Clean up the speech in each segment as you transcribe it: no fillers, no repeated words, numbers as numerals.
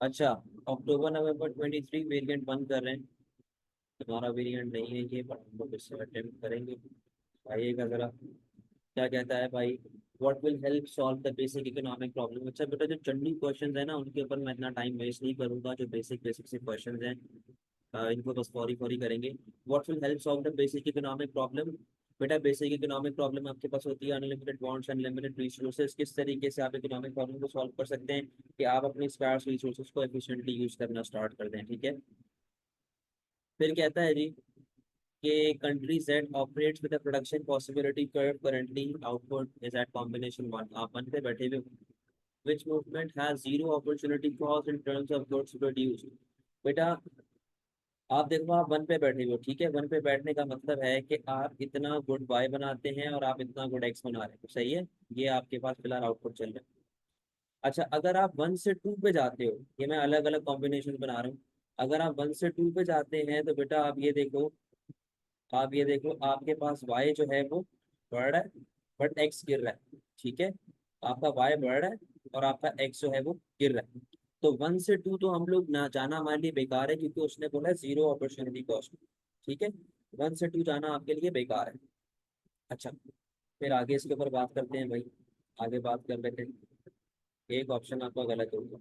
अच्छा, अक्टूबर नवंबर 23 वेरिएंट बंद कर रहे हैं। तुम्हारा वेरिएंट नहीं है ये, पर हम लोग इससे अटेम्प्ट करेंगे। आइएगा जरा, क्या कहता है भाई। What will help solve the basic economic problem. अच्छा बेटा, जो जनरल क्वेश्चन है ना उनके ऊपर मैं इतना टाइम वेस्ट नहीं करूंगा। जो बेसिक बेसिक से क्वेश्चन हैं इनको बस फौरी फौरी करेंगे। What will help solve the basic economic problem. बेटा बेसिक इकोनॉमिक प्रॉब्लम आपके पास होती है अनलिमिटेड बॉन्ड्स, अनलिमिटेड रिसोर्सेज। किस तरीके से आप इकोनॉमिक प्रॉब्लम को सॉल्व कर सकते हैं कि आप अपने स्कार्स रिसोर्सेज को एफिशिएंटली यूज करना स्टार्ट कर दें। ठीक है। फिर कहता है जी कि countries that operates with a production possibility curve currently output is at combination one। आप वन पे बैठे हुए हो। which movement has zero opportunity cost in terms of goods produced। बेटा आप देखो, आप वन पे बैठे हुए हो। ठीक है, वन पे बैठने का मतलब है कि आप इतना गुड बाय बनाते हैं और आप इतना गुड एक्स बना रहे हो। सही है, ये आपके पास फिलहाल आउटपुट चल रहा है। अच्छा, अगर आप वन से टू पे जाते हो, ये मैं अलग अलग कॉम्बिनेशन बना रहा हूँ। अगर आप वन से टू पे जाते हैं तो बेटा आप ये देखो आपके पास y जो है वो बढ़ रहा है, बट x गिर रहा है। ठीक है, आपका y बढ़ रहा है और आपका x जो है वो गिर रहा है। तो वन से टू तो हम लोग ना जाना हमारे लिए बेकार है, क्योंकि उसने बोला है जीरो अपॉर्चुनिटी कॉस्ट। ठीक है, वन से टू जाना आपके लिए बेकार है। अच्छा, फिर आगे इसके ऊपर बात करते हैं भाई। आगे बात कर लेते हैं। एक ऑप्शन आपका गलत होगा।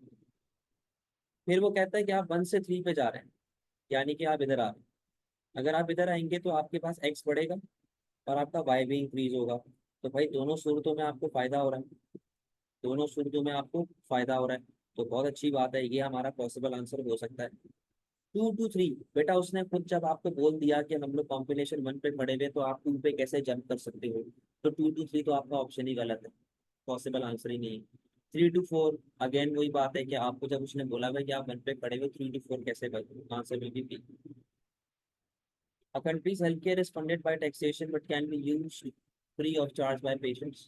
फिर वो कहता है कि आप वन से थ्री पे जा रहे हैं, यानी कि आप इधर आ रहे हैं। अगर आप इधर आएंगे तो आपके पास एक्स बढ़ेगा और आपका वाई भी इंक्रीज होगा। तो भाई दोनों सूरतों में आपको फायदा हो रहा है। दोनों सूरतों में आपको फायदा हो रहा है, तो बहुत अच्छी बात है। ये हमारा पॉसिबल आंसर हो सकता है। टू टू थ्री, बेटा उसने खुद जब आपको बोल दिया कि हम लोग कॉम्बिनेशन वन पे खड़े हुए, तो आप टू पे कैसे जंप कर सकते हो। तो टू टू थ्री तो आपका ऑप्शन ही गलत है, पॉसिबल आंसर ही नहीं है। थ्री टू फोर, अगेन वही बात है कि आपको जब उसने बोला हुआ कि आप वन पे खड़े हुए, थ्री टू फोर कैसे कर, answer will B. A country's healthcare is funded by taxation but can be used free of charge by patients।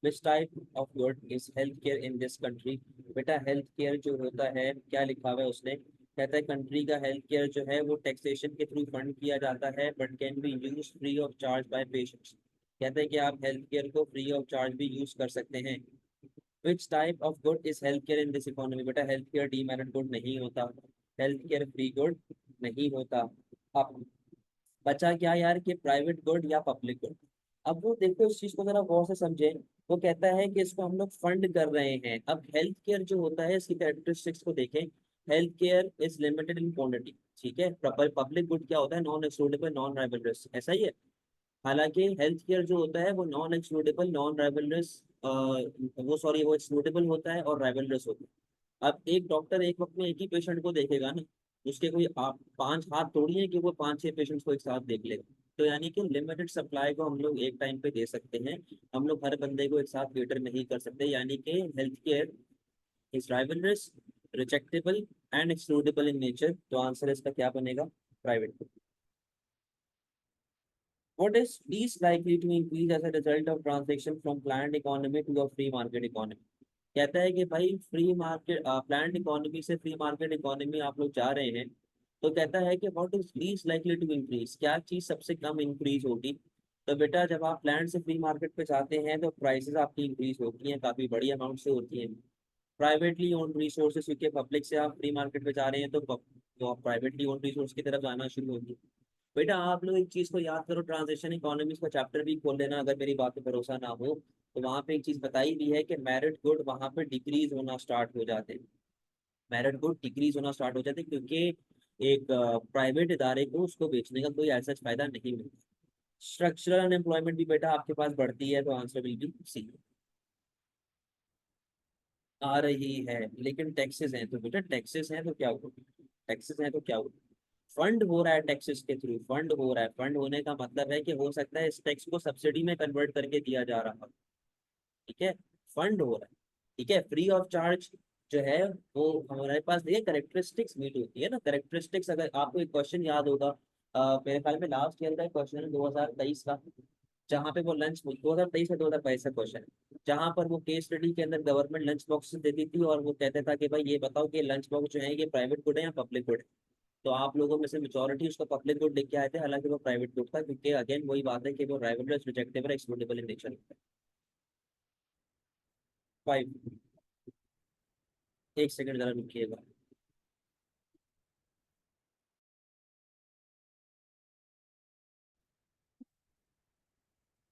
Which type of good is healthcare in this country। बेटा health care जो होता है, क्या लिखा हुआ है उसने, कहता है कंट्री का हेल्थ केयर जो है वो टैक्सेशन के थ्रू फंड किया जाता है, but can be use free of charge by patients. कहता है कि आप हेल्थ केयर को फ्री ऑफ चार्ज भी यूज कर सकते हैं। Which type of good is health care in this economy. बेटा हेल्थ केयर डीमेरिट गुड नहीं होता, हेल्थ केयर फ्री गुड नहीं होता। अब बचा क्या यार, कि प्राइवेट गुड या पब्लिक गुड। अब वो देखो इस चीज को जरा गौर से समझे। वो कहता है कि इसको हम लोग फंड कर रहे हैं। अब हेल्थ केयर जो होता है इसकी कैरेक्टरिस्टिक्स को देखें। Health care is limited in quantity. ठीक है, पब्लिक गुड क्या होता है, नॉन एक्सक्लूडेबल नॉन राइवलरस, ऐसा ही है। हालांकि हेल्थ केयर जो होता है वो नॉन एक्सक्लूडेबल नॉन राइवलरस, वो सॉरी वो एक्सक्लूडेबल होता है और राइवलरस होता है। अब एक डॉक्टर एक वक्त में एक ही पेशेंट को देखेगा ना, उसके कोई आप पांच हाथ थोड़ी है कि वो पांच छह पेशेंट्स को एक साथ देख लेगा। तो यानी कि लिमिटेड सप्लाई को हम लोग एक टाइम पे दे सकते हैं। हम लोग हर बंदे को एक साथ केटर नहीं कर सकते, यानी कि health care is rivalrous, rejectable and excludable in nature. तो आंसर इसका क्या बनेगा, private. What is least likely to increase as a result of transition from planned economy to a free market economy। कहता है कि भाई फ्री मार्केट प्लान्ड इकोनॉमी से free market economy आप लोग जा रहे हैं। तो कहता है कि what is least likely to increase, क्या चीज सबसे कम इंक्रीज होगी। तो बेटा जब आप प्लान से फ्री मार्केट पे जाते हैं तो प्राइसेस आपकी इंक्रीज होती हैं, काफी बड़ी अमाउंट से होती हैं। प्राइवेटली ओन्ड रिसोर्सेज, क्योंकि पब्लिक से आप फ्री मार्केट पे जा रहे हैं तो आप प्राइवेटली ओन्ड रिसोर्स की तरफ जाना शुरू होगी। बेटा आप लोग एक चीज को याद करो, ट्रांजेक्शन इकोनॉमिक्स का चैप्टर भी खोल लेना अगर मेरी बात पे भरोसा ना हो। तो वहां पे एक चीज बताई भी है कि मेरिट गुड वहां पे डिक्रीज होना स्टार्ट हो जाते हैं। मेरिट गुड डिक्रीज होना स्टार्ट हो जाते हैं, क्योंकि एक प्राइवेट इदारे को उसको बेचने का कोई ऐसा फायदा नहीं मिलता। स्ट्रक्चरल अनएम्प्लॉयमेंट भी बेटा आपके पास बढ़ती है, तो आंसर विल बी सी। आ रही है, लेकिन टैक्सेस हैं तो बेटा टैक्सेस हैं तो क्या हुआ, टैक्सेस हैं तो क्या हुआ। फंड हो रहा है टैक्सेस के थ्रू, फंड हो रहा है। फंड होने का मतलब है कि हो सकता है इस टैक्स को सब्सिडी में कन्वर्ट करके दिया जा रहा है। ठीक है, फंड हो रहा है। ठीक है, फ्री ऑफ चार्ज जो है वो हमारे पास देखिए करेक्टरिस्टिक्स मीट होती है ना। करेक्टरिस्टिक्स, अगर आपको एक क्वेश्चन याद होगा, मेरे ख्याल में लास्ट ईयर का क्वेश्चन है 2023 का, जहाँ पे वो लंच 2023 या 2022 का क्वेश्चन है, जहाँ पर वो केस स्टडी के अंदर गवर्नमेंट लंच बॉक्स देती थी और वो कहता था कि भाई ये बताओ कि लंच बॉक्स जो है ये प्राइवेट गुड है या पब्लिक गुड है। तो आप लोगों में से मेजोरिटी उसका पब्लिक गुड लिख के आए थे, हालांकि वो प्राइवेट गुड था, क्योंकि अगेन वही बात है कि वो rivalrous, rejectable, excludable in nature. Five. एक सेकंड जरा रुकिएगा।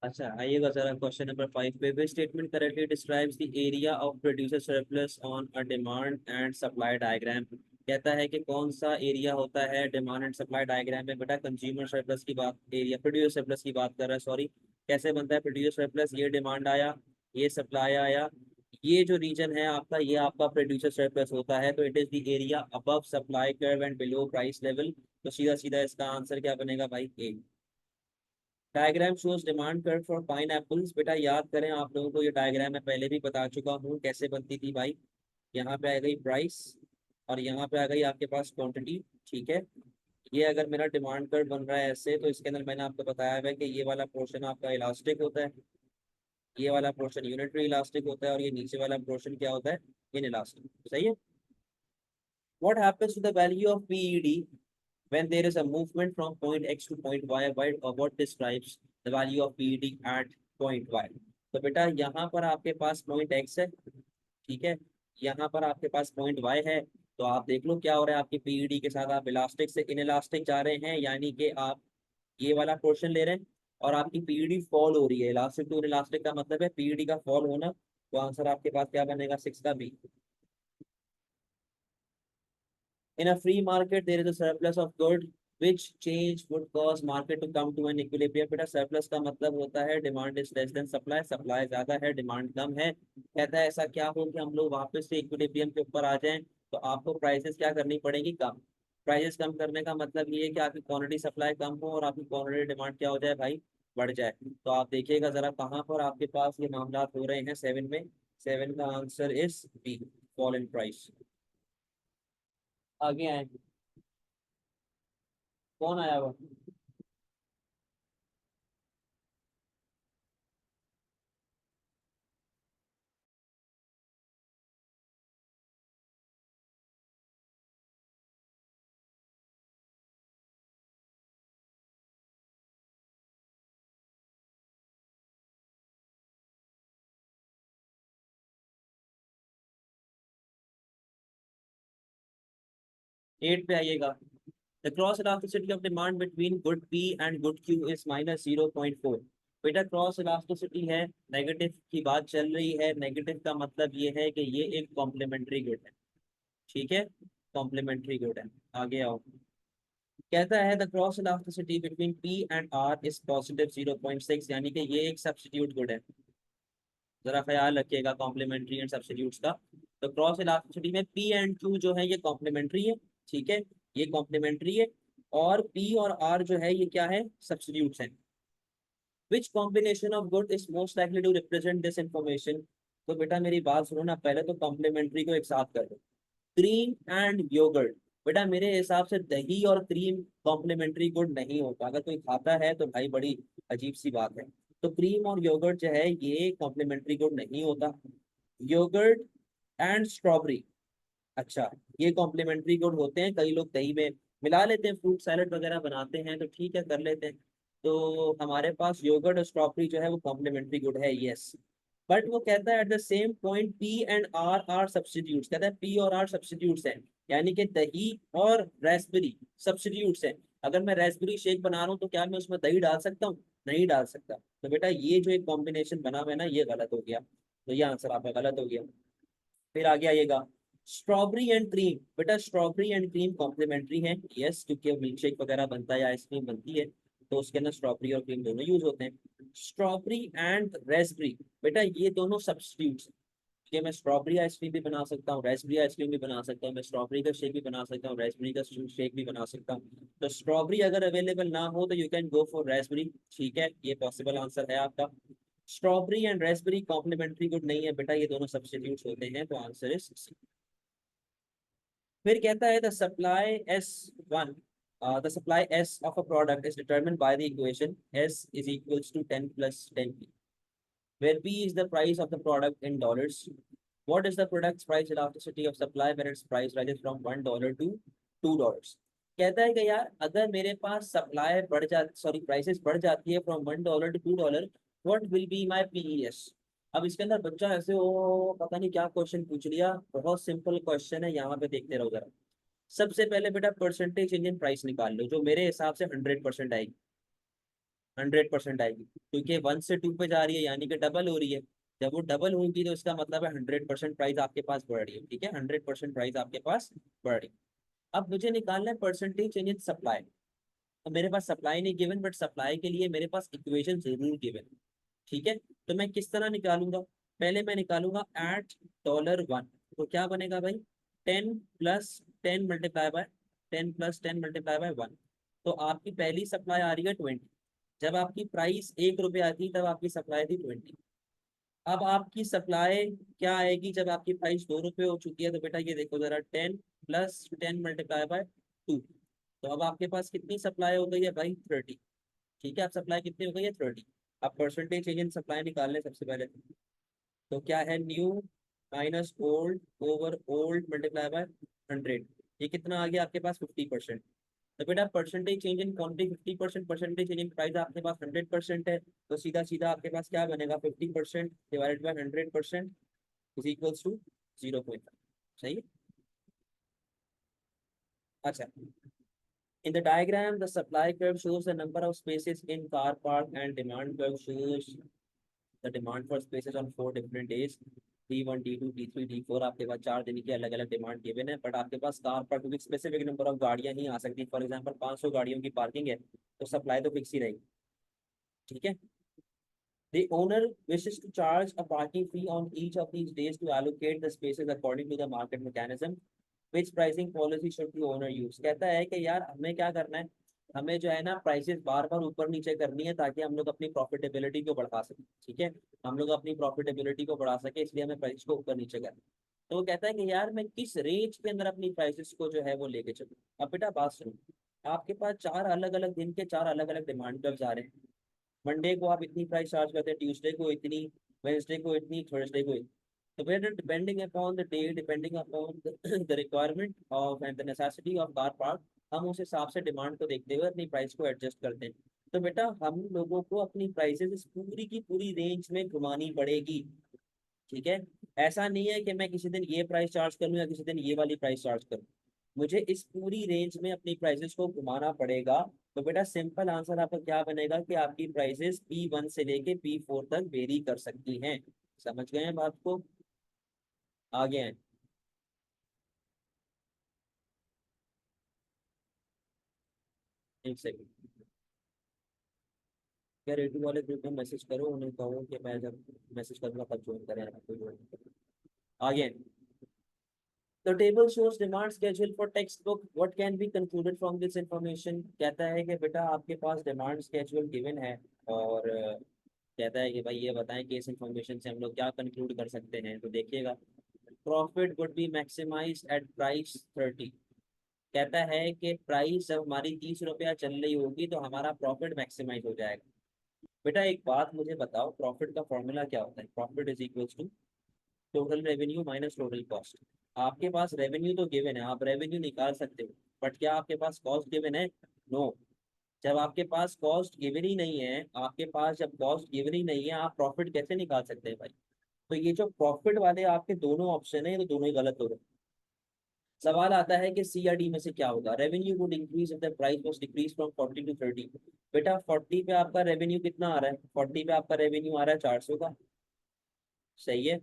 अच्छा आइएगा जरा क्वेश्चन नंबर 5 पे। Way statement correctly describes the area of producer surplus on a demand and supply diagram. कहता है कि कौन सा एरिया होता है डिमांड एंड सप्लाई डायग्राम में। बेटा कंज्यूमर सरप्लस की बात, एरिया प्रोड्यूसर सरप्लस की बात कर रहा है, सॉरी। कैसे बनता है प्रोड्यूसर सरप्लस? ये डिमांड आया, ये सप्लाई आया, ये जो रीजन है आपका, ये आपका प्रोड्यूसर सरप्लस होता है। तो it is the area above supply curve and below price level. तो सीधा सीधा इसका आंसर क्या बनेगा भाई? A. Diagram shows demand curve for pineapples. बेटा याद करें, आप लोगों को ये डायग्राम मैं पहले भी बता चुका हूँ कैसे बनती थी भाई। यहाँ पे आ गई प्राइस और यहाँ पे आ गई आपके पास क्वांटिटी, ठीक है। ये अगर मेरा डिमांड कर्व बन रहा है ऐसे, तो इसके अंदर मैंने आपको बताया है कि ये वाला पोर्शन आपका इलास्टिक होता है, ये वाला पोर्शन यूनिटरी इलास्टिक होता है, और ये नीचे वाला पोर्शन क्या होता है? In elastic. सही है। What happens to the value of PED when there is a movement from point X to point Y? What describes the value of PED at point Y? तो बेटा यहाँ पर आपके पास पॉइंट X है, ठीक है, यहाँ पर आपके पास पॉइंट Y है। तो आप देख लो क्या हो रहा है आपकी पीईडी के साथ, आप इलास्टिक से इन इलास्टिक जा रहे हैं, यानी कि आप ये वाला पोर्शन ले रहे हैं और आपकी पीईडी फॉल हो रही है। इलास्टिक टू इलास्टिक का मतलब है पीईडी का फॉल होना। तो आंसर आपके पास क्या बनेगा? 6 का B. In a free market, there is a surplus of good, which change would cause market to come to an equilibrium. बेटा surplus का मतलब होता है demand is less than supply, supply ज्यादा है, demand कम है। कहता है ऐसा क्या हो कि हम लोग वापस से equilibrium के ऊपर आ जाएं, तो आपको प्राइसेस क्या करनी पड़ेगी? कम। प्राइसेस कम करने का मतलब ये है कि आपकी क्वांटिटी सप्लाई कम हो और आपकी क्वांटिटी डिमांड क्या हो जाए भाई? बढ़ जाए। तो आप देखिएगा जरा कहाँ पर आपके पास ये मामला हो रहे हैं 7 में। 7 का answer is B, fall in price. आगे आए, कौन आया हुआ? 8 पे आइएगा। The cross elasticity of demand between good P and good Q is -0.4। बेटा क्रॉस इलास्टिसिटी है, नेगेटिव की बात चल रही है। नेगेटिव का मतलब ये है कि ये एक कॉम्प्लीमेंट्री गुड है, ठीक है, कॉम्प्लीमेंट्री गुड है। आगे आओ। कहता है the cross elasticity between P and R is +0.6, यानी कि ये एक सब्स्टिट्यूट गुड है। जरा ख्याल रखिएगा कॉम्प्लीमेंट्री एंड सब्स्टिट्यूट्स का। तो क्रॉस इलास्टिसिटी में पी एंड क्यू जो है ये कॉम्प्लीमेंट्री है, ठीक है, ये कॉम्प्लीमेंट्री है। और पी और आर जो है ये क्या है? सब्स्टिट्यूट्स हैं। Which combination of good is most likely to represent this information? तो बेटा मेरी बात सुनो ना, पहले तो कॉम्प्लीमेंट्री को एक साथ कर दो। Cream and yogurt. बेटा मेरे हिसाब से दही और क्रीम कॉम्प्लीमेंट्री गुड नहीं होता। अगर कोई खाता है तो भाई बड़ी अजीब सी बात है। तो क्रीम और योगर्ट जो है ये कॉम्प्लीमेंट्री गुड नहीं होता। योगर्ट एंड स्ट्रॉबेरी, अच्छा, ये कॉम्प्लीमेंट्री गुड होते हैं। कई लोग दही में मिला लेते हैं, फ्रूट सैलेड वगैरह बनाते हैं, तो ठीक है कर लेते हैं। तो हमारे पास योगर्ट और स्ट्रॉबेरी जो है वो कॉम्प्लीमेंट्री गुड है, यस। बट वो कहता है at the same point P and R R substitutes. कहता है पी और आर सब्स्टिट्यूट्स हैं, यानी कि दही और रेस्पबेरी सब्स्टिट्यूट्स हैं। अगर मैं रेस्पबेरी शेक बना रहा हूँ तो क्या मैं उसमें दही डाल सकता हूँ? नहीं डाल सकता। तो बेटा ये जो एक कॉम्बिनेशन बना हुआ है ना, ये गलत हो गया। तो ये आंसर आपका गलत हो गया। फिर आगे आइएगा। Strawberry and cream. बेटा स्ट्रॉबेरी एंड क्रीम कॉम्प्लीमेंट्री है, यस, क्योंकि मिल्क शेक वगैरह बनता है या आइसक्रीम बनती है, तो उसके अंदर स्ट्रॉबेरी और क्रीम दोनों यूज होते हैं। स्ट्रॉबेरी एंड रेस्पबेरी, बेटा ये दोनों सब्स्टिट्यूट्स। कि मैं स्ट्रॉबेरी आइसक्रीम भी बना सकता हूँ, रेस्पबेरी आइसक्रीम भी बना सकता हूँ, मैं स्ट्रॉबेरी का शेक भी बना सकता हूँ, रेस्पबेरी का शेक भी बना सकता हूँ। तो स्ट्रॉबेरी अगर अवेलेबल ना हो तो you can go for raspberry, ठीक है, ये पॉसिबल आंसर है आपका। Strawberry and raspberry complementary good नहीं है बेटा, ये दोनों सब्स्टिट्यूट्स होते हैं, तो आंसर इज सी। फिर कहता है the supply S of a product is determined by the equation S is equals to 10 + 10p, where p is the price of the product in dollars. What is the product's price elasticity of supply when its price rises from $1 to $2? कहता है कि यार अगर मेरे पास supply बढ़ जा, sorry, prices बढ़ जाती है from $1 to $2, what will be my PES? अब इसके अंदर बच्चा ऐसे हो पता नहीं क्या क्वेश्चन पूछ लिया, बहुत सिंपल क्वेश्चन है, यहाँ पे देखते रहो जरा। सबसे पहले बेटा परसेंटेज चेंज इन प्राइस निकाल लो, जो मेरे हिसाब से 100% आएगी, 100% आएगी, क्योंकि 1 से 2 पे जा रही है यानी कि डबल हो रही है। जब वो डबल होगी तो इसका मतलब है 100% प्राइस आपके पास बढ़ रही है, ठीक है, 100% प्राइस आपके पास बढ़ रही है। अब मुझे निकालना है परसेंटेज चेंज इन सप्लाई। तो मेरे पास सप्लाई नहीं गिवन, बट सप्लाई के लिए मेरे पास इक्वेशन जरूर गिवन, ठीक है। तो मैं किस तरह निकालूंगा, पहले मैं निकालूंगा एट $1। तो क्या बनेगा भाई, 10 + 10 × 1। तो आपकी पहली सप्लाई आ रही है 20। जब आपकी प्राइस ₹1 आती तब आपकी सप्लाई थी 20। अब आपकी सप्लाई क्या आएगी जब आपकी प्राइस ₹2 हो चुकी है, तो बेटा ये देखो जरा, 10 + 10 × 2। तो अब आपके पास कितनी सप्लाई हो गई है भाई, 30। ठीक है, अब सप्लाई कितनी हो गई है, 30। अब परसेंटेज चेंज इन सप्लाई निकाल लें सबसे पहले। तो क्या है, new minus old over old multiply by 100। ये कितना आ गया आपके पास, 50%। तो बेटा percentage change in quantity 50%, percentage change in price आपके पास 100% है। तो सीधा सीधा आपके पास क्या बनेगा, 50% divided by 100% is equals to 0.5। सही है। अच्छा, in the diagram the supply curve shows the number of spaces in car park and demand curve shows the demand for spaces on 4 different days, D1 D2 D3 D4। आपके पास 4 दिन की अलग अलग demand given है, but आपके पास car park क्योंकि specific number of गाड़ियां ही आ सकती, फॉर एग्जांपल 500 गाड़ियों की पार्किंग है, तो सप्लाई तो फिक्स ही रहेगी, ठीक है। The owner wishes to charge a parking fee on each of these days to allocate the spaces according to the market mechanism. Which pricing policy should the owner use? कहता है कि यार हमें क्या करना है, हमें जो है ना प्राइसेस बार बार ऊपर नीचे करनी है ताकि हम लोग अपनी प्रॉफिटेबिलिटी को बढ़ा सकें, ठीक है। हम लोग अपनी प्रॉफिटेबिलिटी को बढ़ा सके, इसलिए हमें प्राइस को ऊपर नीचे करना है। तो वो कहता है कि यार मैं किस रेंज के अंदर अपनी प्राइसेस को जो है वो लेके चलूँ। अब बेटा बात सुनो, आपके पास 4 अलग अलग दिन के 4 अलग अलग डिमांड कर्व्स आ रहे हैं। मंडे को आप इतनी प्राइस चार्ज करते हैं, ट्यूसडे को इतनी, वेंसडे को इतनी, थर्सडे को इतनी। तो फिर depending upon the day, depending upon the requirement of and the necessity of car park, हम उस हिसाब से डिमांड को देखते हुए अपनी प्राइस को एडजस्ट करते हैं। तो बेटा हम लोगों को अपनी प्राइसेस इस पूरी की पूरी रेंज में घुमानी पड़ेगी, ठीक है। ऐसा नहीं है कि मैं किसी दिन ये प्राइस चार्ज करूँ या किसी दिन ये वाली प्राइस चार्ज करूँ, मुझे इस पूरी रेंज में अपनी प्राइसेस को घुमाना पड़ेगा। तो बेटा सिंपल आंसर आपका क्या बनेगा कि आपकी प्राइसेस P1 से लेके P4 तक वेरी कर सकती हैं। समझ गए हैं बात को, आगे हैं। एक सेकंड, क्या रेडियो वाले ग्रुप में मैसेज करो, उन्हें कहो कि मैं जब मैसेज करूंगा तब ज्वाइन करें, आपको ज्वाइन करें। आगे हैं। The table shows demand schedule for textbook. What can be concluded from this information? कहता है कि बेटा आपके पास डिमांड स्केड्यूल गिवन है, और कहता है कि भाई ये बताएं कि इस इंफॉर्मेशन से हम लोग क्या कंक्लूड कर सकते हैं। तो देखिएगा, profit would be maximize at price 30। कहता है कि प्राइस जब हमारी ₹30 चल रही होगी तो हमारा प्रॉफिट मैक्सिमाइज हो जाएगा। बेटा एक बात मुझे बताओ, प्रॉफिट का फॉर्मूला क्या होता है, profit is equals to total revenue minus total cost. आपके पास रेवेन्यू तो गिवन है, आप रेवेन्यू निकाल सकते हो, बट क्या आपके पास कॉस्ट गिवन है, नो। जब आपके पास कॉस्ट गिवन ही नहीं है, आपके पास जब कॉस्ट गिवन ही नहीं है, आप प्रॉफिट कैसे निकाल सकते हैं भाई। तो ये जो प्रॉफिट वाले आपके दोनों ऑप्शन है, ये तो दोनों ही गलत हो गए। सवाल आता है कि सी या डी में से क्या होगा, revenue would increase if the price was decrease from 40 to 30। बेटा 40 पे आपका रेवेन्यू कितना आ रहा है, 40 पे आपका रेवेन्यू आ रहा है 400 का, सही है।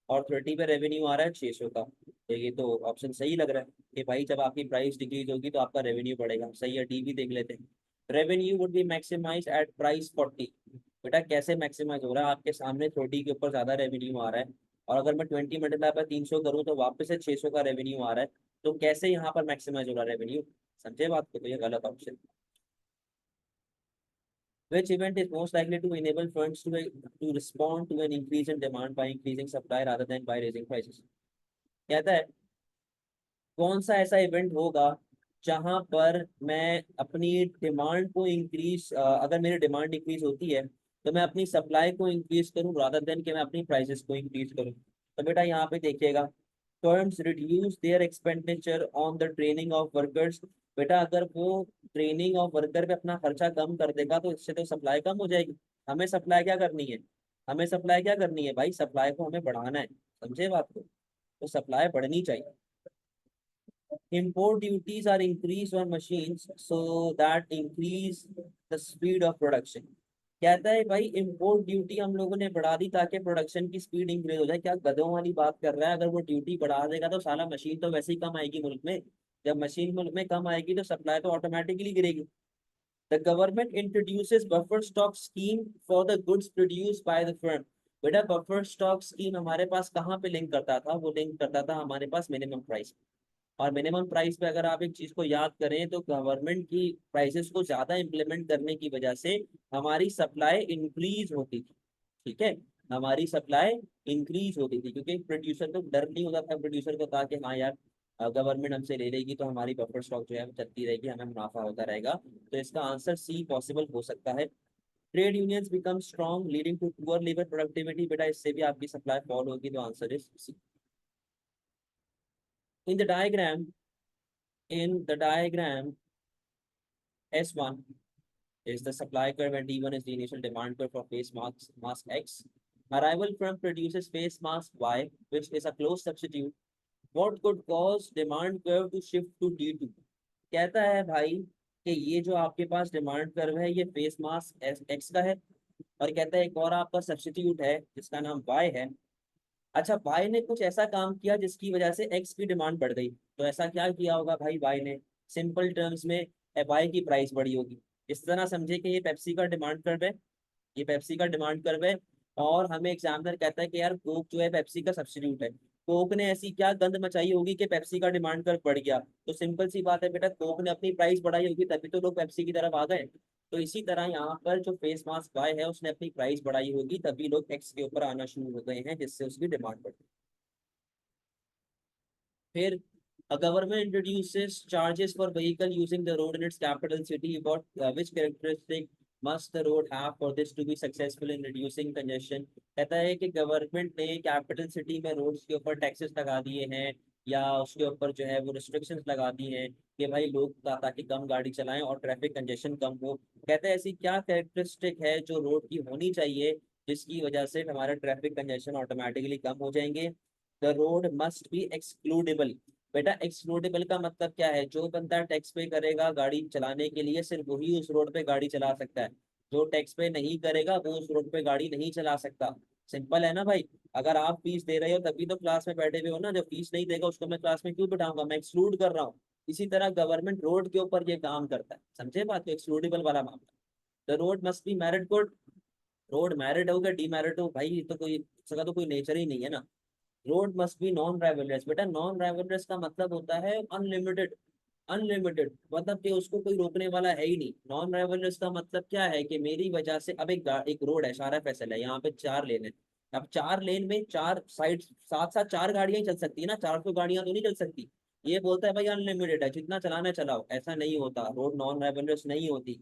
और 30 पे रेवेन्यू आ रहा है 600 का। तो ये तो ऑप्शन सही लग रहा है कि भाई जब आपकी प्राइस डिक्रीज होगी तो आपका रेवेन्यू बढ़ेगा, सही है। डी भी देख लेते हैं, revenue would be maximize at price 40। बेटा कैसे मैक्सिमाइज हो रहा है, आपके सामने 30 के ऊपर ज्यादा रेवेन्यू आ रहा है, और अगर मैं 20 मल्टीप्लाई पर 300 करूँ तो वापस से 600 का रेवेन्यू आ रहा है। तो कैसे यहाँ पर मैक्सिमाइज हो रहा है रेवेन्यू, समझे बात को, तो ये गलत option. Which event is most likely to enable firms to respond to an increase in demand by increasing supply rather than by raising prices? कहता है कौन सा ऐसा इवेंट होगा जहां पर मैं अपनी डिमांड को इंक्रीज, अगर मेरी डिमांड इंक्रीज होती है तो मैं अपनी सप्लाई को इंक्रीज करूं रादर देन कि मैं अपनी प्राइसेस को इंक्रीज करूं। तो बेटा यहाँ पे देखिएगा, firms reduce there expenditure on the training of workers. बेटा अगर वो ट्रेनिंग ऑफ वर्कर पे अपना खर्चा कम कर देगा तो इससे तो सप्लाई कम हो जाएगी। हमें सप्लाई क्या करनी है, हमें सप्लाई क्या करनी है भाई, सप्लाई को हमें बढ़ाना है, समझे बात को, तो सप्लाई बढ़नी चाहिए। Import duties are increased on machines so that increase the speed of production। कहता है भाई इम्पोर्ट ड्यूटी हम लोगों ने बढ़ा दी ताकि प्रोडक्शन की स्पीड इंक्रीज हो जाए। क्या गधों वाली बात कर रहा है, अगर वो ड्यूटी बढ़ा देगा तो साला मशीन तो वैसे ही कम आएगी मुल्क में। जब मशीन मुल्क में कम आएगी तो सप्लाई तो ऑटोमेटिकली गिरेगी। The government introduces buffer stock scheme for the goods produced by the firm. बेटा बफर स्टॉक स्कीम हमारे पास कहाँ पे लिंक करता था, वो लिंक करता था हमारे पास मिनिमम प्राइस। और मिनिमम प्राइस पे अगर आप एक चीज को याद करें तो गवर्नमेंट की प्राइसेस को ज्यादा इम्प्लीमेंट करने की वजह से हमारी सप्लाई इंक्रीज होती थी। ठीक है, हमारी सप्लाई इंक्रीज होती थी क्योंकि प्रोड्यूसर को डर नहीं होता था, प्रोड्यूसर को कहा कि हाँ यार गवर्नमेंट हमसे ले लेगी तो हमारी बफर स्टॉक जो है वो चलती रहेगी, हमें मुनाफा होता रहेगा। तो इसका आंसर सी पॉसिबल हो सकता है। Trade unions become strong leading to poor labour productivity. बेटा इससे भी आपकी सप्लाई फॉल होगी, तो answer is C. In the diagram in the diagram, S1 is the supply curve and D1 is the initial demand curve for face mask X. Arrival firm produces face mask Y, which is a close substitute. What could cause demand curve to shift to D2? कहता है भाई कि ये जो आपके पास demand curve है ये face mask x का है, और कहता है एक और आपका सब्स्टिट्यूट है जिसका नाम वाई है। अच्छा, भाई ने कुछ ऐसा काम किया जिसकी वजह से एक्स की डिमांड बढ़ गई, तो ऐसा क्या किया होगा भाई भाई ने? सिंपल टर्म्स में वाई की प्राइस बढ़ी होगी। इस तरह समझे कि ये पेप्सी का डिमांड कर्व है, ये पेप्सी का डिमांड कर्व है, और हमें एग्जामिनर कहता है कि यार कोक जो है पेप्सी का सब्स्टिट्यूट है। कोक ने ऐसी क्या गंद मचाई होगी कि पेप्सी का डिमांड कर्व बढ़ गया? तो सिंपल सी बात है बेटा, कोक ने अपनी प्राइस बढ़ाई होगी तभी तो लोग पेप्सी की तरफ आ गए। तो इसी तरह यहाँ पर जो फेस मास्क बाय है उसने अपनी प्राइस बढ़ाई होगी तभी लोग एक्स के ऊपर आना शुरू हो गए हैं, जिससे उसकी डिमांड बढ़ी। फिर a government introduces charges for vehicle using the road in its capital city, what which characteristic must the road have for this to be successful in reducing congestion। कहता है कि गवर्नमेंट ने कैपिटल सिटी में roads के ऊपर taxes लगा दिए हैं, या उसके ऊपर जो है वो रिस्ट्रिक्शंस लगा दी हैं कि भाई लोग ताकि कम गाड़ी चलाएं और ट्रैफिक कंजेशन कम हो। कहते हैं ऐसी क्या कैरेक्टरिस्टिक है जो रोड की होनी चाहिए जिसकी वजह से हमारा ट्रैफिक कंजेशन ऑटोमेटिकली कम हो जाएंगे। The road must be excludable. बेटा एक्सक्लूडेबल का मतलब क्या है? जो बंदा टैक्स पे करेगा गाड़ी चलाने के लिए सिर्फ वही उस रोड पे गाड़ी चला सकता है, जो टैक्स पे नहीं करेगा वो उस रोड पे गाड़ी नहीं चला सकता। सिंपल है ना भाई। अगर आप फीस दे रहे हो तभी तो क्लास में बैठे हुए हो ना, जो फीस नहीं देगा उसको मैं क्लास में क्यों बिठाऊंगा, मैं एक्सक्लूड कर रहा हूँ। इसी तरह गवर्नमेंट रोड के ऊपर ये काम करता है, समझे बात को, एक्सक्लूडेबल वाला मामला। The road must be married good. Road married हो गया डीमैरिड हो भाई, ये तो कोई, इसका तो कोई नेचर ही नहीं है ना। Road must be non driverless. बेटा नॉन ड्राइवरलेस का मतलब होता है अनलिमिटेड। अनलिमिटेड मतलब कि उसको कोई रोकने वाला है ही नहीं। नॉन ड्राइवरलेस का मतलब क्या है कि मेरी वजह से अब एक रोड है, सारा फैसल है, यहाँ पे 4 लेन है। अब 4 लेन में 4 साइड साथ साथ 4 गाड़ियां ही चल सकती है ना, 400 गाड़ियां तो नहीं चल सकती। ये बोलता है भाई अनलिमिटेड है, जितना चलाना है चलाओ, ऐसा नहीं होता, रोड नॉन ड्राइवरलेस नहीं होती।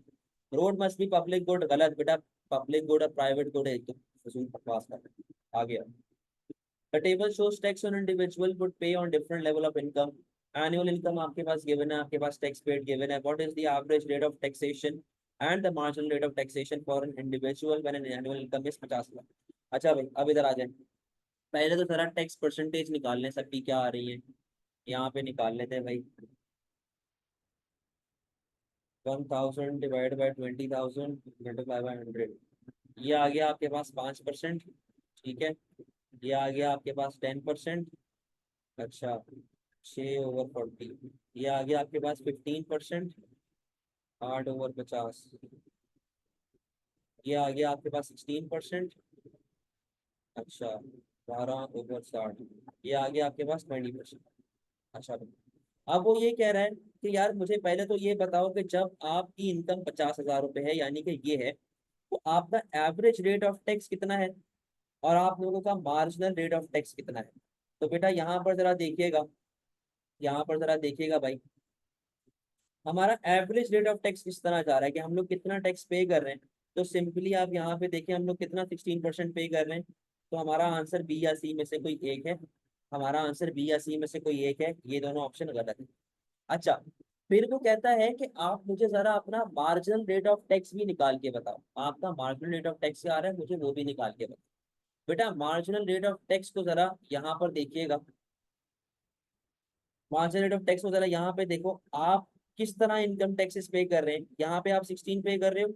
Road must be public good, गलत बेटा। पब्लिक गुड और प्राइवेट गुड है, तो फजूल बकवास कर रहे हैं। आ गया। The table shows tax on individual would pay on different level of income. Annual income आपके पास given है, आपके पास tax paid given है। What is the average rate of taxation and the marginal rate of taxation for an individual when an annual income is 50 lakh? अच्छा भाई अब इधर आ जाए, पहले तो जरा टैक्स परसेंटेज निकाल लें, सबकी क्या आ रही है, यहाँ पे निकाल लेते हैं भाई। 1000 डिवाइड बाई 20,000 मल्टीप्लाई बाई 100, ये आ गया आपके पास 5%। ठीक है, ये आ गया आपके पास 10%। अच्छा, 6/40, ये आ गया आपके पास 15%। 8/50, ये आ गया आपके पास 16%। अच्छा, 12/60, ये आ गया आपके पास 20%। अच्छा, अब वो ये कह रहा है कि यार मुझे पहले तो ये बताओ कि जब आपकी इनकम 50,000 रुपये है, यानी कि ये है, तो आपका एवरेज रेट ऑफ टैक्स कितना है और आप लोगों का मार्जिनल रेट ऑफ टैक्स कितना है? तो बेटा यहाँ पर जरा देखिएगा, यहाँ पर जरा देखिएगा भाई, हमारा एवरेज रेट ऑफ टैक्स किस तरह जा रहा है कि हम लोग कितना टैक्स पे कर रहे हैं। तो सिंपली आप यहाँ पे देखिए हम लोग कितना 16% पे कर रहे हैं। तो हमारा आंसर बी या सी में से कोई एक है, हमारा आंसर बी या सी में से कोई एक है, ये दोनों ऑप्शन गलत है। अच्छा, फिर वो कहता है कि आप मुझे जरा अपना मार्जिनल रेट ऑफ टैक्स भी निकाल के बताओ, आपका मार्जिनल रेट ऑफ टैक्स क्या आ रहा है मुझे वो भी निकाल के बताओ। बेटा मार्जिनल रेट ऑफ टैक्स को जरा यहाँ पर देखिएगा, मार्जिनल रेट ऑफ टैक्स को जरा यहाँ पे देखो, आप किस तरह इनकम टैक्सेस पे कर रहे हैं। यहाँ पे आप 16 पे कर रहे हो,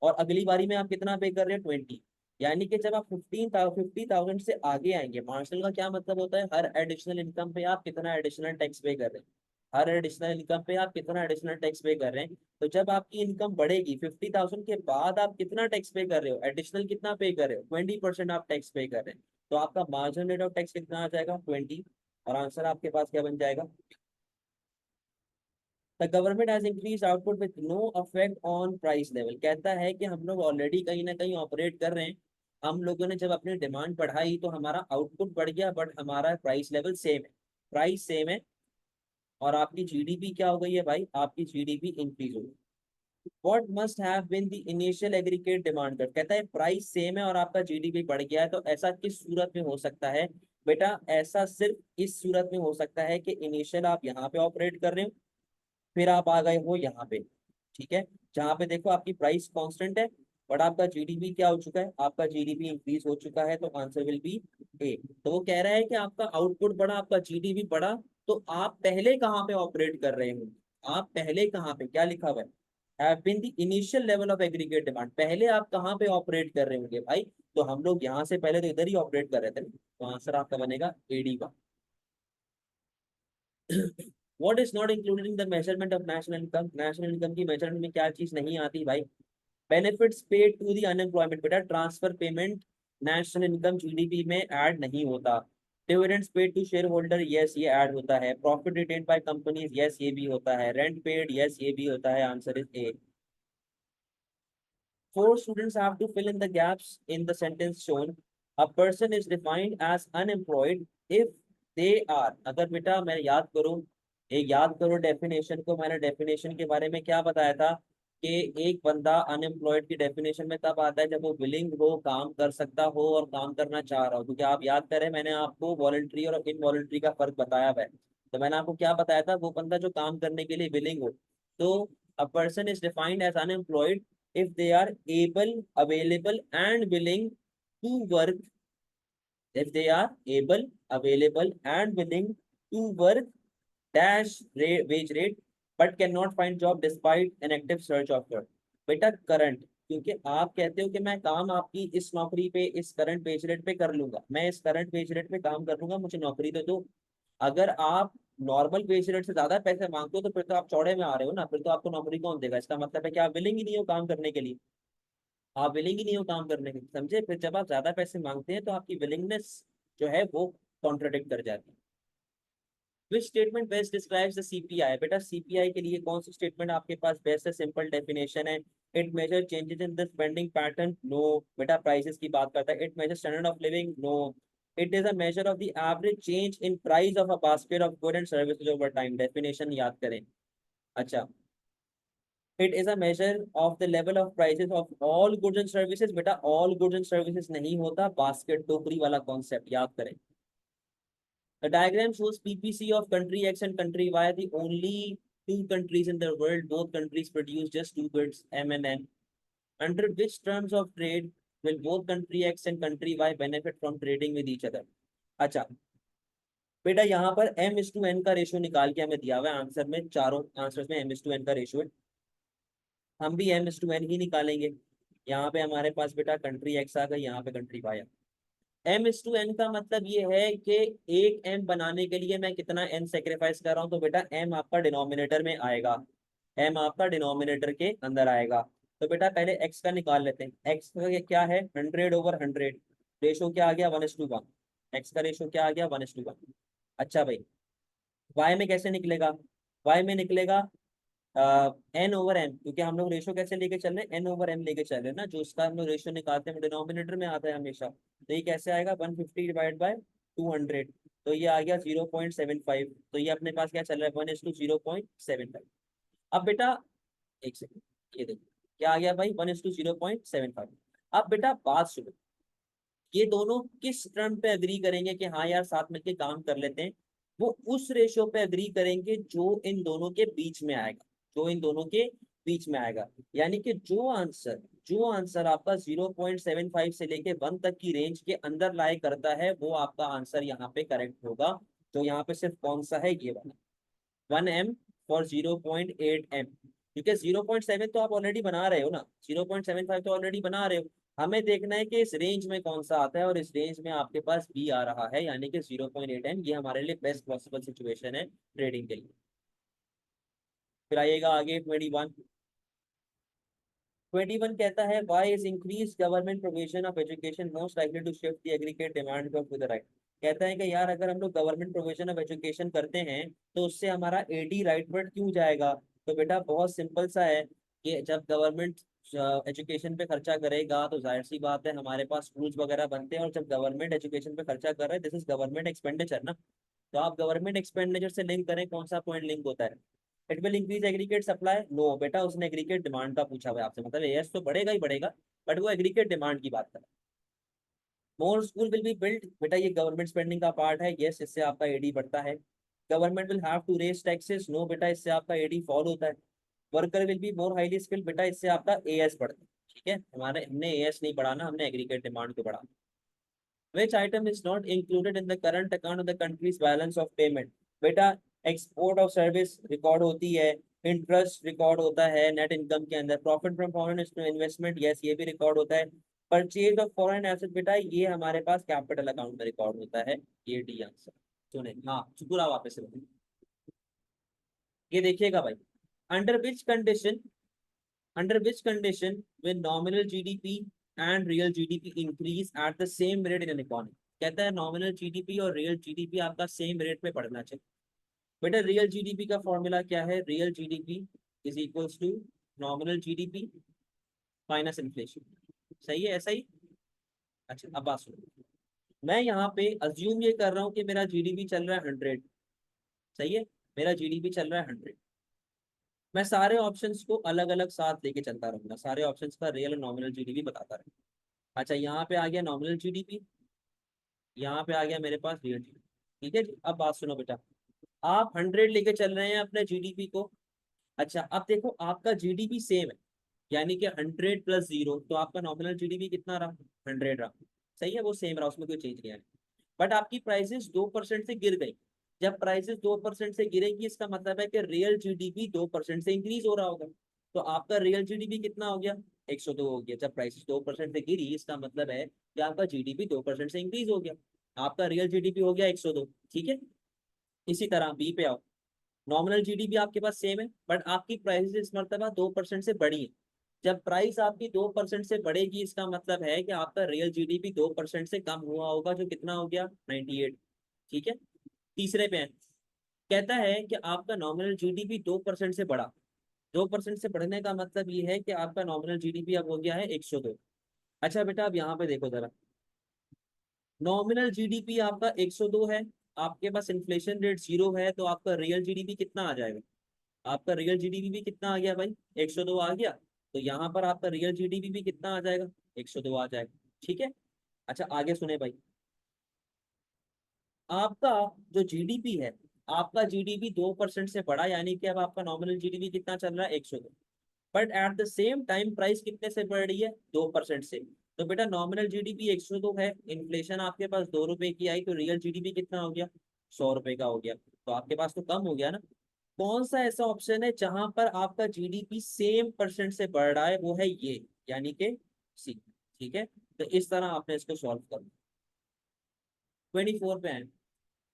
और अगली बारी में आप कितना पे कर रहे हो, 20। यानी कि जब आप 50,000 से आगे आएंगे, मार्जिनल का क्या मतलब होता है, हर एडिशनल इनकम पे आप कितना एडिशनल टैक्स पे कर रहे हैं, हर एडिशनल इनकम पे आप कितना एडिशनल टैक्स पे कर रहे हैं। तो जब आपकी इनकम बढ़ेगी 50,000 के बाद आप कितना टैक्स पे कर रहे हो, एडिशनल कितना पे कर रहे हो, 20% आप टैक्स पे कर रहे हैं। तो आपका मार्जिनल रेट ऑफ टैक्स कितना आ जाएगा, 20। और आंसर आपके पास क्या बन जाएगा, the government has increase output with no affect on price level. कहता है कि हम लोग ऑलरेडी कहीं ना कहीं ऑपरेट कर रहे हैं, हम लोगों ने जब अपनी डिमांड बढ़ाई तो हमारा आउटपुट बढ़ गया, बट हमारा प्राइस लेवल सेम है, प्राइस सेम है। और आपकी जीडीपी क्या हो गई है भाई, आपकी जीडीपी इंक्रीज हो गई। What must have been the initial aggregate demand cut, कहता है प्राइस सेम है और आपका जीडीपी बढ़ गया है, तो ऐसा किस सूरत में हो सकता है। बेटा ऐसा सिर्फ इस सूरत में हो सकता है कि इनिशियल आप यहाँ पे ऑपरेट कर रहे हो, फिर आप आ गए हो यहाँ पे, ठीक है, जहाँ पे देखो आपकी प्राइस कांस्टेंट है, बट आपका जीडीपी क्या हो चुका है, आपका जीडीपी इंक्रीज हो चुका है, तो आंसर विल बी ए। तो वो कह रहा है कि आपका आउटपुट बढ़ा, आपका जीडीपी बढ़ा, तो आप पहले कहाँ पे ऑपरेट कर रहे हो, आप पहले कहाँ पे, क्या लिखा हुआ है, have been the initial level of aggregate demand, पहले आप कहाँ पे ऑपरेट कर रहे होंगे भाई। तो हम लोग यहाँ से पहले तो इधर ही ऑपरेट कर रहे थे ना, तो आंसर आपका बनेगा एडी का। What is not included in the measurement of national income, national income की मेजरमेंट में क्या चीज नहीं आती भाई, benefits paid to the unemployment, बेटा transfer payment national income GDP में ऐड नहीं होता। Dividends paid to shareholder, yes ये ऐड होता है। Profit retained by companies, yes ये भी होता है। रेंट पेड, यस ये भी होता है। Answer is a. Four students have to fill in the gaps in the sentence shown. A person is defined as unemployed if they are, अगर बेटा मैं याद करूं, एक याद करो डेफिनेशन को, मैंने डेफिनेशन के बारे में क्या बताया था कि एक बंदा अनएम्प्लॉयड की डेफिनेशन में तब आता है जब वो विलिंग हो, काम कर सकता हो और काम करना चाह रहा हो। क्योंकि आप याद करें मैंने आपको वॉलंटरी और इनवॉलंटरी का फर्क बताया हुआ है, तो मैंने आपको क्या बताया था, वो बंदा जो काम करने के लिए विलिंग हो। तो a person is defined as unemployed if they are able, available and willing to work, if they are able, available and willing to work dash rate, wage rate, but cannot find job despite an active search of work। बेटा current, क्योंकि आप कहते हो कि मैं काम आपकी इस नौकरी पे इस करंट वेज रेट पे कर लूंगा, मैं इस करंट वेज रेट पे काम कर लूंगा, मुझे नौकरी तो दो। अगर आप नॉर्मल वेज रेट से ज्यादा पैसे मांगते हो तो फिर तो आप चौड़े में आ रहे हो ना, फिर तो आपको नौकरी कौन देगा, इसका मतलब है कि आप विलिंग ही नहीं हो काम करने के लिए, आप विलिंग ही नहीं हो काम करने के लिए, समझे। फिर जब आप ज्यादा पैसे मांगते हैं तो आपकी विलिंगनेस जो है वो कॉन्ट्राडिक्ट कर जाती है। Which statement best describes the CPI, बेटा सीपीआई के लिए कौन सी स्टेटमेंट आपके पास बेस्ट है, सिंपल डेफिनेशन है। It measure changes in the spending pattern, no. बेटा प्राइसेस की बात करता है। It measure standard of living, no. It is a measure of the average change in price of a basket of good and services over time, definition याद करें। अच्छा, it is a measure of the level of prices of all goods and services, बेटा all goods and services नहीं होता, basket टोकरी वाला concept याद करें। The diagram shows PPC of country X and country Y, the only two countries in the world. Both countries produce just two goods, M and N. Under which terms of trade will both country X and country Y benefit from trading with each other? अच्छा बेटा यहाँ पर M/N का ratio निकाल के हमें दिया हुआ है आंसर में, चारों आंसर्स में M/N का रेशियो है, हम भी M/N ही निकालेंगे। यहाँ पे हमारे पास बेटा कंट्री X आ गई, यहाँ पे कंट्री Y। M/N का मतलब ये है कि एक M बनाने के लिए मैं कितना N सेक्रीफाइस कर रहा हूँ, तो बेटा M आपका डिनोमिनेटर में आएगा, M आपका डिनोमिनेटर के अंदर आएगा। तो बेटा पहले X का निकाल लेते हैं। X का क्या है, 100/100, रेशो क्या आ गया, 1:1। X का रेशो क्या आ गया, 1:1। अच्छा भाई, Y में कैसे निकलेगा, Y में निकलेगा N/M, क्योंकि हम लोग रेशो कैसे लेके चल रहे हैं, N/M लेके चल रहे हैं ना, जो उसका हम लोग रेशो निकालते हैं डिनोमिनेटर में आता है हमेशा। तो ये कैसे आएगा, 150/200, तो ये आ गया 0.75, तो ये अपने पास क्या चल रहा है, 1:0.75। अब बेटा एक सेकंड, ये देखो क्या आ गया भाई, 1:0.75। अब बेटा बात सुनो, ये दोनों किस टर्म पे अग्री करेंगे कि हाँ यार साथ मिलके काम कर लेते हैं, वो उस रेशियो पे अग्री करेंगे जो इन दोनों के बीच में आएगा, जो इन दोनों के बीच में आएगा। यानी कि जो आंसर जो आंसर आपका 0.75 से लेके 1 तक की रेंज के अंदर लाई करता है वो आपका आंसर यहाँ पे करेक्ट होगा। तो यहाँ पे सिर्फ कौन सा है, ये वाला 1 m फॉर 0.8 m, क्योंकि 0.7 तो आप ऑलरेडी बना रहे हो ना, 0.75 तो ऑलरेडी बना रहे हो। हमें देखना है कि इस रेंज में कौन सा आता है, और इस रेंज में आपके पास बी आ रहा है, यानी कि 0.8 m। ये हमारे लिए बेस्ट पॉसिबल सिचुएशन है ट्रेडिंग के लिए। फिर आइएगा आगे 21 कहता है why is increase government provision of education most likely to shift the aggregate demand to the right. कहता है कि यार अगर हम लोग गवर्नमेंट प्रोविजन ऑफ एजुकेशन करते हैं तो उससे हमारा एडी राइटवर्ड क्यों जाएगा। तो बेटा बहुत सिंपल सा है कि जब गवर्नमेंट एजुकेशन पे खर्चा करेगा तो जाहिर सी बात है हमारे पास स्कूल्स वगैरह बनते हैं, और जब गवर्नमेंट एजुकेशन पे खर्चा कर रहे हैं दिस इज गवर्नमेंट एक्सपेंडिचर ना। तो आप गवर्नमेंट एक्सपेंडिचर से लिंक करें, कौन सा पॉइंट लिंक होता है। It will increase aggregate supply, no बेटा उसने एग्रीगेट डिमांड का पूछा हुआ है आपसे, मतलब एएस तो बढ़ेगा ही बढ़ेगा, बट वो एग्रीगेट डिमांड की बात कर रहा है। More school will be build, बेटा ये गवर्नमेंट स्पेंडिंग का पार्ट है, यस इससे आपका एडी बढ़ता है। Government will have to raise taxes, no बेटा इससे आपका एडी फॉल होता है। Worker will be more highly skilled, बेटा इससे आपका एएस बढ़ता है। ठीक है, हमारे हमने एएस नहीं बढ़ाना, हमने एग्रीगेट डिमांड को बढ़ाना। Which item is not included in the current account of the country's balance of payment? बेटा एक्सपोर्ट ऑफ सर्विस रिकॉर्ड होती है, इंटरेस्ट रिकॉर्ड होता है नेट इनकम के अंदर, profit from foreign investment yes ये भी रिकॉर्ड होता है, परचेज ऑफ फॉरेन एसेट बेटा ये हमारे पास कैपिटल अकाउंट में रिकॉर्ड होता है। ये डी आंसर सुने, हाँ पूरा वापस से बताइए। ये देखिएगा भाई, under which condition, under which condition when nominal GDP and real GDP increase at the same rate in an economy। कहता है नॉमिनल जीडीपी और रियल जीडीपी आपका सेम रेट पे बढ़ना चाहिए। बेटा रियल जीडीपी का फॉर्मूला क्या है, real GDP is equals to nominal GDP minus inflation. सही है ऐसा ही। अच्छा अब बात सुनो, मैं यहाँ पे अज्यूम ये कर रहा हूँ कि मेरा जीडीपी चल रहा है 100, सही है, मेरा जीडीपी चल रहा है 100। मैं सारे ऑप्शंस को अलग अलग साथ लेके चलता रहूंगा, सारे ऑप्शंस का रियल और नॉमिनल जीडीपी बताता रहूंगा। अच्छा यहाँ पे आ गया नॉमिनल जीडीपी, यहाँ पे आ गया मेरे पास रियल जीडीपी। ठीक है जी, अब बात सुनो बेटा, आप 100 लेके चल रहे हैं अपने जीडीपी को। अच्छा अब देखो आपका जीडीपी सेम है, यानी कि 100 + 0 तो आपका नॉमिनल जीडीपी कितना रहा, 100 रहा। सही है, वो सेम रहा, उसमें कोई चेंज नहीं आया। बट आपकी प्राइसेस 2% से गिर गई। जब प्राइसेस 2% से गिरेगी इसका मतलब है कि रियल जीडीपी 2% से इंक्रीज हो रहा होगा। तो आपका रियल जीडीपी कितना हो गया, 102 हो गया। जब प्राइसेस 2% से गिरी इसका मतलब है कि आपका जीडीपी 2% से इंक्रीज हो गया, आपका रियल जीडीपी हो गया 102। ठीक है, इसी तरह बी पे आओ, नॉमिनल जीडीपी आपके पास सेम है बट आपकी प्राइसेस इस मरतबा 2% से बढ़ी है। जब प्राइस आपकी 2% से बढ़ेगी इसका मतलब है कि आपका रियल जीडीपी 2% से कम हुआ होगा, जो कितना हो गया 98। ठीक है, तीसरे पे है, कहता है कि आपका नॉमिनल जीडीपी 2% से बढ़ा। 2% से बढ़ने का मतलब ये है कि आपका नॉमिनल जीडीपी अब हो गया है 102। अच्छा बेटा अब यहाँ पे देखो जरा, नॉमिनल जीडीपी आपका 102 है, आपके पास इन्फ्लेशन रेट 0 है, तो आपका रियल जीडीपी कितना आ जाएगा, आपका रियल जीडीपी भी कितना आ गया भाई, 102 आ गया। तो यहाँ पर आपका रियल जीडीपी भी कितना आ जाएगा, 102 आ जाएगा। ठीक है, अच्छा आगे सुने भाई, आपका जो जीडीपी है, आपका जीडीपी 2% से बढ़ा, यानी कि अब आपका नॉमिनल जीडीपी कितना चल रहा है 102। But at the same time price कितने से बढ़ रही है, 2% से। तो बेटा नॉमिनल जीडीपी 102 है, इन्फ्लेशन आपके पास 2 रुपए की आई, तो रियल जीडीपी कितना हो गया, 100 रुपए का हो गया। तो आपके पास तो कम हो गया ना। कौन सा ऐसा ऑप्शन है जहां पर आपका जीडीपी सेम परसेंट से बढ़ रहा है, वो है ये, यानी कि सी। ठीक है, तो इस तरह आपने इसको सॉल्व कर। 24 पे है,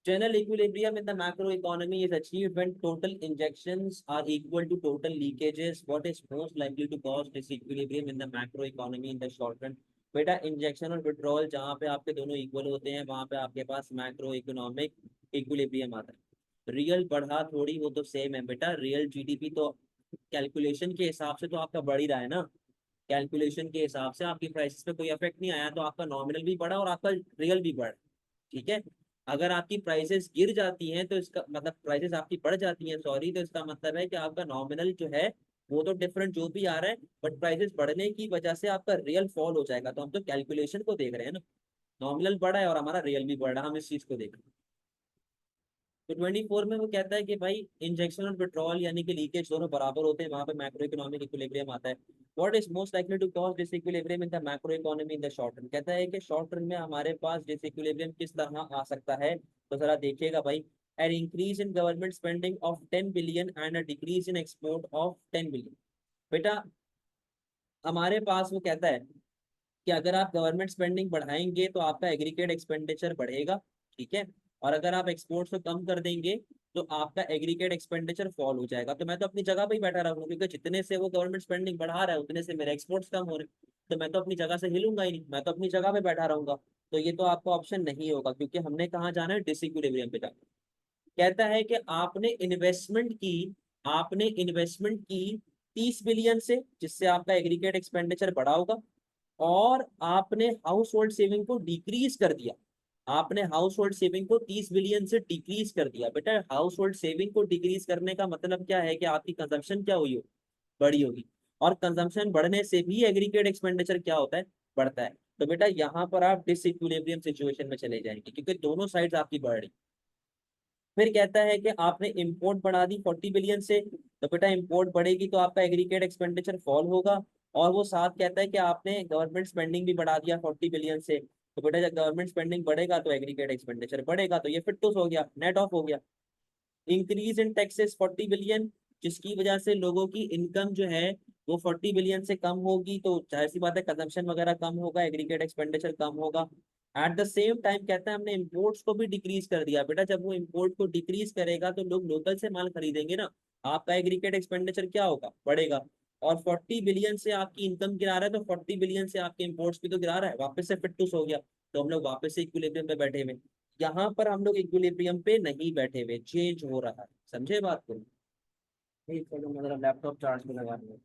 general equilibrium in the macroeconomy is achieved when total injections are equal to total leakages. What is most likely to cause disequilibrium in the macroeconomy in the short run? बेटा इंजेक्शन और withdrawal जहाँ पे आपके दोनों equal होते हैं वहां पे आपके पास मैक्रो इकोनॉमिक इक्विलिब्रियम आता है। रियल बढ़ा थोड़ी, वो तो सेम है बेटा, रियल जीडीपी तो कैलकुलेशन के हिसाब से तो आपका बढ़ ही रहा है ना। कैलकुलेशन के हिसाब से आपकी प्राइसेस पे कोई इफेक्ट नहीं आया, तो आपका नॉमिनल भी बढ़ा और आपका रियल भी बढ़ा। ठीक है, अगर आपकी प्राइसेस गिर जाती हैं तो इसका मतलब प्राइसेस आपकी बढ़ जाती हैं सॉरी, तो इसका मतलब है कि आपका नॉमिनल जो है वो तो डिफरेंट जो भी आ रहा है, बट प्राइसेस बढ़ने की वजह से आपका रियल फॉल हो जाएगा। तो हम तो कैलकुलेशन को देख रहे हैं ना, नॉमिनल बढ़ा है और हमारा रियल भी बढ़ा है, हम इस चीज को देख रहे हैं। तो 24 में वो कहता है कि भाई इंजेक्शन और विड्रॉल यानी कि लीकेज दोनों बराबर होते हैं, वहां पे मैक्रो इकोनॉमिक इक्विलिब्रियम आता है। What is most likely to cause disequilibrium in the macro economy in the short term. कहता है कि शॉर्ट टर्म में हमारे पास डिसइक्विलिब्रियम किस तरह आ सकता है, तो जरा देखिएगा भाई। N increase in government spending of 10 billion and a decrease in export of 10 billion. बेटा हमारे पास वो कहता है कि अगर आप गवर्नमेंट स्पेंडिंग बढ़ाएंगे तो आपका एग्रीगेट एक्सपेंडिचर बढ़ेगा, ठीक है। और अगर आप एक्सपोर्ट्स को कम कर देंगे तो आपका एग्रीगेट एक्सपेंडिचर फॉल हो जाएगा। तो मैं तो अपनी जगह पे ही बैठा रहूंगा, क्योंकि जितने से वो गवर्नमेंट स्पेंडिंग बढ़ा रहा है उतने से मेरे एक्सपोर्ट्स कम हो रहे हैं। तो मैं तो अपनी जगह से हिलूंगा ही नहीं, मैं तो अपनी जगह पे बैठा रहूंगा। तो ये तो आपका ऑप्शन नहीं होगा, क्योंकि हमने कहाँ जाना है, डिसइक्विलिब्रियम पे जाना। कहता है कि आपने इन्वेस्टमेंट की 30 बिलियन से, जिससे आपका एग्रीगेट एक्सपेंडिचर बढ़ा होगा, और आपने हाउस होल्ड सेविंग को डिक्रीज कर दिया। आपने हाउस होल्ड सेविंग को 30 बिलियन से डिक्रीज कर दिया। बेटा हाउस होल्ड सेविंग को डिक्रीज करने का मतलब क्या है कि आपकी कंजम्पशन क्या हुई हो, बड़ी होगी। और कंजम्पशन बढ़ने से भी एग्रीगेट एक्सपेंडिचर क्या होता है, बढ़ता है। तो बेटा यहाँ पर आप डिसइक्विलिब्रियम सिचुएशन में चले जाएंगे, क्योंकि दोनों साइड्स आपकी बढ़ रही। फिर कहता है कि आपने इंपोर्ट बढ़ा दी 40 बिलियन से, तो बेटा इंपोर्ट बढ़ेगी तो आपका एग्रीगेट एक्सपेंडिचर फॉल होगा। और वो साथ कहता है कि आपने गवर्नमेंट स्पेंडिंग भी बढ़ा दिया 40 बिलियन से, तो बेटा जब गवर्नमेंट स्पेंडिंग बढ़ेगा तो एग्रीगेट एक्सपेंडिचर बढ़ेगा, तो ये फिर टूस हो गया, नेट ऑफ हो गया। इंक्रीज इन टैक्सेस 40 बिलियन, जिसकी वजह से लोगों की इनकम जो है वो 40 बिलियन से कम होगी, तो जाहिर सी बात है कंजम्पशन वगैरह कम होगा, एग्रीगेट एक्सपेंडिचर कम होगा। एट द सेम टाइम कहता है हमने इम्पोर्ट्स को भी डिक्रीज कर दिया। बेटा जब वो इम्पोर्ट को डिक्रीज करेगा तो लोग लोकल से माल खरीदेंगे ना, आपका एग्रीगेट एक्सपेंडिचर क्या होगा, बढ़ेगा। और 40 बिलियन से आपकी इनकम गिरा रहा है, तो 40 बिलियन से आपके इम्पोर्ट्स भी तो गिरा रहा है, वापस से फिटूस हो गया। तो हम लोग वापस से इक्विलिब्रियम पे बैठे हुए। यहाँ पर हम लोग इक्विलिब्रियम पे नहीं बैठे हुए, चेंज हो रहा है, समझे बात को। ठीक है, तो मेरा लैपटॉप चार्ज में लगा दूँ।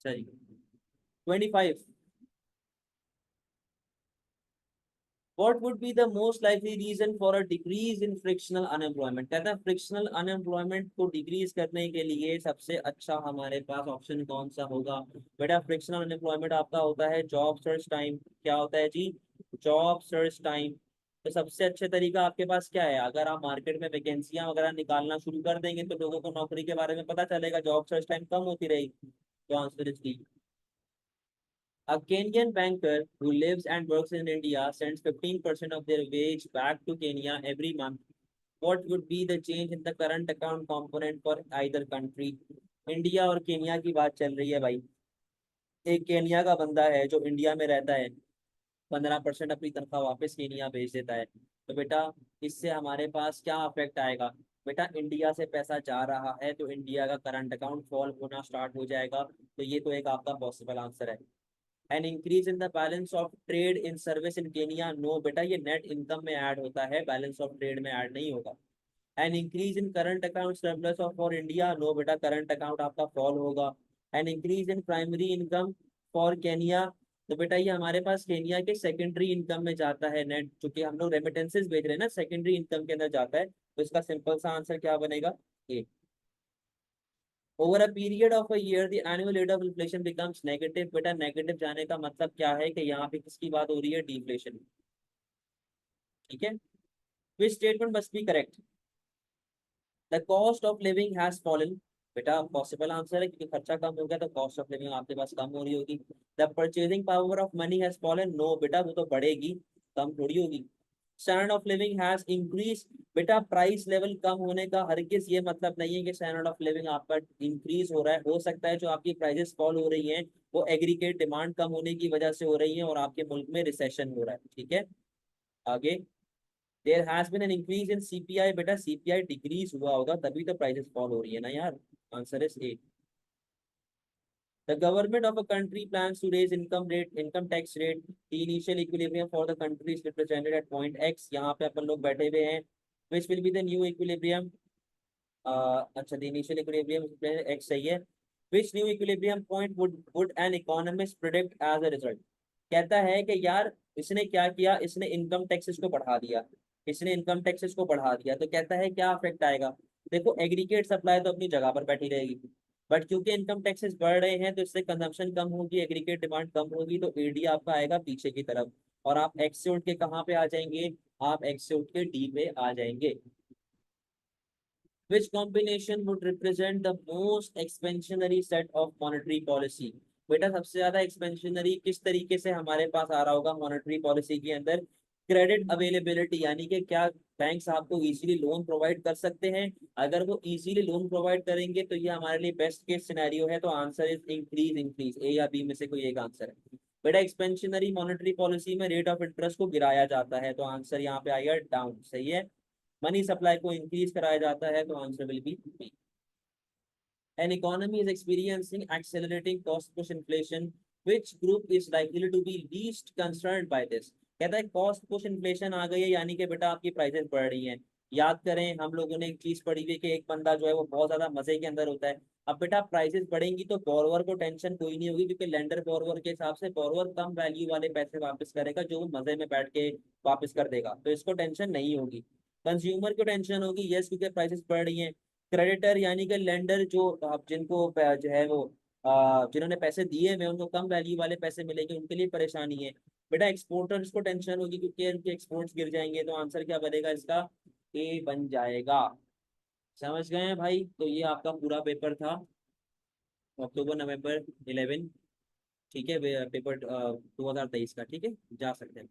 चलिए 25। What would be the most likely reason for a decrease in frictional unemployment। कहता है फ्रिक्शनल अनएम्प्लॉयमेंट को डिक्रीज करने के लिए सबसे अच्छा हमारे पास ऑप्शन कौन सा होगा। बेटा फ्रिक्शनल अनएम्प्लॉयमेंट आपका होता है जॉब सर्च टाइम। क्या होता है जी, जॉब सर्च टाइम। तो सबसे अच्छे तरीका आपके पास क्या है, अगर आप मार्केट में वैकेंसियां वगैरह निकालना शुरू कर देंगे तो लोगों को नौकरी के बारे में पता चलेगा, जॉब सर्च टाइम कम होती रहेगी। तो answer is D. A Kenyan banker who lives and works in India sends 15% of their wage back to Kenya every month. What would be the change in the current account component for either country? India और Kenya की बात चल रही है भाई। एक Kenya का बंदा है जो इंडिया में रहता है, 15% अपनी तनख्वाह वापस केनिया भेज देता है। तो बेटा इससे हमारे पास क्या अफेक्ट आएगा। बेटा इंडिया से पैसा जा रहा है तो इंडिया का करंट अकाउंट फॉल होना स्टार्ट हो जाएगा। तो ये तो एक आपका पॉसिबल आंसर है। An increase in the balance of trade in service in Kenya, no बेटा ये नेट इनकम में ऐड होता है, बैलेंस ऑफ ट्रेड में ऐड नहीं होगा। An increase in current account surplus of for India, no बेटा करंट अकाउंट आपका फॉल होगा। An increase in primary income for Kenya, तो बेटा ये हमारे पास केनिया के सेकेंडरी इनकम में जाता है नेट, चूंकि हम लोग रेमिटेंसेस भेज रहे हैं ना, सेकेंडरी इनकम के अंदर जाता है, तो इसका सिंपल सा आंसर क्या बनेगा, A. Over a period of a year the annual rate of inflation becomes negative. बेटा नेगेटिव जाने का मतलब क्या है कि यहाँ पे किसकी बात हो रही है, डिफ्लेशन। ठीक है, which statement must be correct. The cost of living has fallen. बेटा पॉसिबल आंसर है, क्योंकि खर्चा कम हो गया तो कॉस्ट ऑफ लिविंग आपके पास कम हो रही होगी। The purchasing power of money has fallen, no बेटा वो तो बढ़ेगी, कम थोड़ी होगी। Standard of living has increase, बेटा प्राइस लेवल कम होने का हरगिज ये मतलब नहीं है कि स्टैंडर्ड ऑफ लिविंग आपका इंक्रीज हो रहा है। हो सकता है जो आपकी प्राइसेस फॉल हो रही हैं वो एग्रीगेट डिमांड कम होने की वजह से हो रही है और आपके मुल्क में रिसेशन हो रहा है, ठीक है। आगे, there has been an increase in CPI, बेटा सीपीआई डिक्रीज हुआ होगा तभी तो प्राइसेस फॉल हो रही है ना यार। Answer is a. The government of a country plans to raise income tax rate. The initial equilibrium for the country is represented at point X. यहाँ पे अपन लोग बैठे हुए हैं। Which will be the new equilibrium? अच्छा, the initial equilibrium X सही है। Which new equilibrium point would an economist predict as a result? कहता है कि यार इसने क्या किया, इसने इनकम टैक्सेस को बढ़ा दिया, इसने इनकम टैक्सेस को बढ़ा दिया, तो कहता है क्या अफेक्ट आएगा। देखो एग्रीगेट सप्लाई तो अपनी जगह पर बैठी रहेगी, बट क्योंकि इनकम टैक्सेस बढ़ रहे हैं तो इससे कंजम्पशन कम होगी, एग्रीगेट डिमांड कम होगी, तो एडी आपका आएगा पीछे की तरफ। और आप एक्स से उठ के कहाँ पे आ जाएंगे, आप एक्स से उठ के डी पे आ जाएंगे। Which combination would represent the most expansionary set of monetary policy? बेटा सबसे ज्यादा एक्सपेंशनरी किस तरीके से हमारे पास आ रहा होगा मॉनेटरी पॉलिसी के अंदर? क्रेडिट अवेलेबिलिटी, यानी कि क्या बैंक्स आपको इजीली लोन प्रोवाइड कर सकते हैं? अगर वो इजीली लोन प्रोवाइड करेंगे तो ये हमारे लिए बेस्ट केस सिनेरियो है, तो आंसर इज इंक्रीज, इंक्रीज, ए या बी में से कोई एक आंसर है। बेटा एक्सपेंशनरी मॉनेटरी पॉलिसी में रेट ऑफ इंटरेस्ट को गिराया जाता है, तो आंसर यहाँ पे आएगा डाउन, सही है। मनी सप्लाई को इंक्रीज कराया जाता है, तो answer will be B. An economy is experiencing accelerating cost push inflation. Which group is likely to be least concerned by this? कहता है कॉस्ट पुश इन्फ्लेशन आ गई है, यानी कि बेटा आपकी प्राइसेस बढ़ रही हैं। याद करें हम लोगों ने एक चीज पढ़ी हुई कि एक बंदा जो है वो बहुत ज्यादा मजे के अंदर होता है। अब बेटा प्राइसेस बढ़ेंगी तो बोरोवर को टेंशन कोई नहीं होगी, क्योंकि लेंडर बोरोवर के हिसाब से बोरोवर कम वैल्यू वाले पैसे वापस करेगा जो वो मजे में बैठ के वापस कर देगा, तो इसको टेंशन नहीं होगी। कंज्यूमर को टेंशन होगी, यस, क्योंकि प्राइसेस बढ़ रही हैं। क्रेडिटर यानी कि लेंडर जो आप जिनको जो है वो जिन्होंने पैसे दिए हुए उनको कम वैल्यू वाले पैसे मिलेंगे, उनके लिए परेशानी है। बेटा एक्सपोर्टर्स को टेंशन होगी क्योंकि उनके एक्सपोर्ट्स गिर जाएंगे, तो आंसर क्या बनेगा इसका, ए बन जाएगा। समझ गए हैं भाई? तो ये आपका पूरा पेपर था, अक्टूबर नवंबर 11, ठीक है, पेपर 2023 का, ठीक है, जा सकते हैं।